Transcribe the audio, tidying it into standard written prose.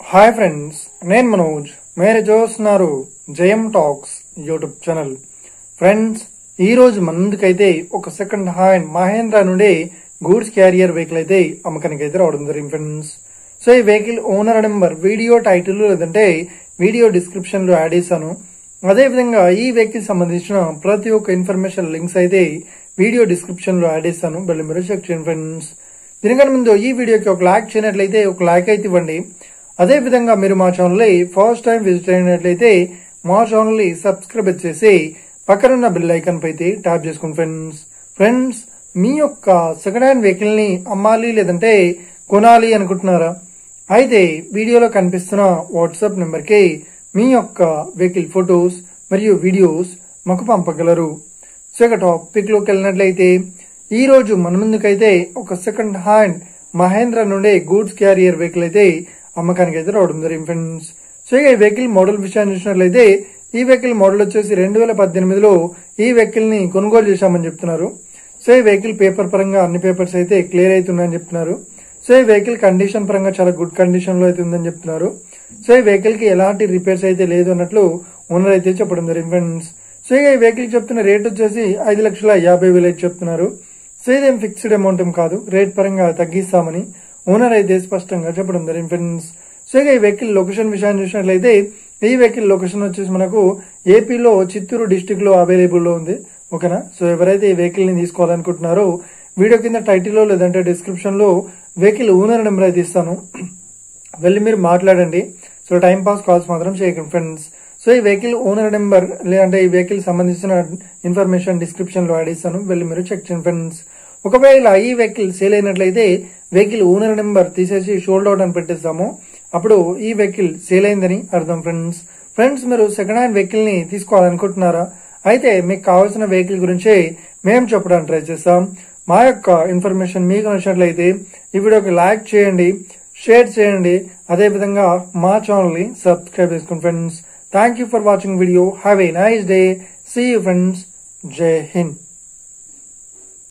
Hi friends, నేను మనోజ్. మీరు చూస్తున్నారు జయం టాక్స్ యూట్యూబ్ ఛానల్. ఫ్రెండ్స్, ఈ రోజు మన ముందుకైతే ఒక సెకండ్ హ్యాండ్ మహేంద్ర నుండి గూడ్స్ క్యారియర్ వెహికల్ అయితే అమ్మకానికి అయితే రావడం జరిగింది ఫ్రెండ్స్. సో ఈ vehicle owner number video title లేదంటే వీడియో డిస్క్రిప్షన్ లో యాడ్ చేశాను. అదే విధంగా ఈ వెహికల్ సంబంధించిన ప్రతి ఒక్క ఇన్ఫర్మేషన్ లింక్స్ అయితే వీడియో డిస్క్రిప్షన్ లో యాడ్ చేశాను. వెళ్ళి మీరు చెక్ చేయండి ఫ్రెండ్స్. దీనికన్నా ముందు ఈ వీడియోకి ఒక లైక్ చేయనట్లయితే ఒక లైక్ అయితే ఇవ్వండి. అదే విధంగా మీరు మా ఛానల్ ని ఫస్ట్ టైం విజిట్ అయినట్లయితే మా ఛానల్ ని సబ్స్క్రైబ్ చేసి పక్కనున్న బెల్ ఐకాన్ పై ట్యాప్ చేసుకోండి ఫ్రెండ్స్. మీ యొక్క సెకండ్ హ్యాండ్ వెహికల్ ని అమ్మాలి లేదంటే కొనాలి అనుకుంటున్నారా? అయితే వీడియోలో కనిపిస్తున్న వాట్సాప్ నెంబర్ కి మీ యొక్క వెహికల్ ఫొటోస్ మరియు వీడియోస్ మాకు పంపగలరు. సో ఇక టాపిక్ లోకి వెళ్ళినట్లయితే ఈ రోజు మన ముందుకైతే ఒక సెకండ్ హ్యాండ్ మహేంద్ర నుండి గూడ్స్ క్యారియర్ వెహికల్ అయితే అమ్మకానికి అయితే రావడం జరిగింది ఫ్రెండ్స్. సో ఈ వెహికల్ మోడల్ విషయాన్ని చూసినట్లయితే ఈ వెహికల్ మోడల్ వచ్చేసి 2018లో ఈ వెహికల్ ని కొనుగోలు చేశామని చెప్తున్నారు. సో ఈ వెహికల్ పేపర్ పరంగా అన్ని పేపర్స్ అయితే క్లియర్ అవుతున్నాయని చెప్తున్నారు. సో ఈ వెహికల్ కండిషన్ పరంగా చాలా గుడ్ కండిషన్ లో అయితే ఉందని చెప్తున్నారు. సో ఈ వెహికల్ కి ఎలాంటి రిపేర్స్ అయితే లేదు అన్నట్లు ఓనర్ అయితే చెప్పడం జరిగింది ఫ్రెండ్స్. సో ఈ వెహికల్ చెప్తున్న రేట్ వచ్చేసి 5,50,000 అయితే చెప్తున్నారు. సో ఇదేం ఫిక్స్డ్ అమౌంట్ ఏం కాదు, రేట్ పరంగా తగ్గిస్తామని ఓనర్ అయితే స్పష్టంగా చెప్పడం జరిగింది ఫ్రెండ్స్. సో ఇక ఈ వెహికల్ లొకేషన్ విషయాన్ని చూసినట్లయితే ఈ వెహికల్ లొకేషన్ వచ్చేసి మనకు ఏపీలో చిత్తూరు డిస్టిక్ లో అవైలబుల్ లో ఉంది. ఓకేనా? సో ఎవరైతే ఈ వెహికల్ ని తీసుకోవాలనుకుంటున్నారో వీడియో కింద టైటిల్ లో లేదంటే డిస్క్రిప్షన్ లో వెహికల్ ఓనర్ నెంబర్ అయితే ఇస్తాను, వెళ్ళి మీరు మాట్లాడండి. సో టైం పాస్ కాల్స్ మాత్రం చేయకండి ఫ్రెండ్స్. సో ఈ వెహికల్ ఓనర్ నెంబర్ లేదంటే ఈ వెహికల్ సంబంధించిన ఇన్ఫర్మేషన్ డిస్క్రిప్షన్ లో యాడ్ ఇస్తాను, వెళ్ళి మీరు చెక్ చేయండి ఫ్రెండ్స్. ఒకవేళ ఈ వెహికల్ సేల్ అయినట్లయితే వెహికల్ ఓనర్ నెంబర్ తీసేసి షోల్డ్ అవుట్ అని పెట్టేస్తాము, అప్పుడు ఈ వెహికల్ సేల్ అయిందని అర్థం ఫ్రెండ్స్. మీరు సెకండ్ హ్యాండ్ వెహికల్ ని తీసుకోవాలనుకుంటున్నారా? అయితే మీకు కావాల్సిన వెహికల్ గురించి మేము చెప్పడానికి ట్రై చేస్తాం. మా యొక్క ఇన్ఫర్మేషన్ మీకు నచ్చినట్లయితే ఈ వీడియోకి లైక్ చేయండి, షేర్ చేయండి, అదే విధంగా మా ఛానల్ ని సబ్స్క్రైబ్ చేసుకోండి friends. Thank you for watching video. Have a nice day. See you friends. జై హింద్.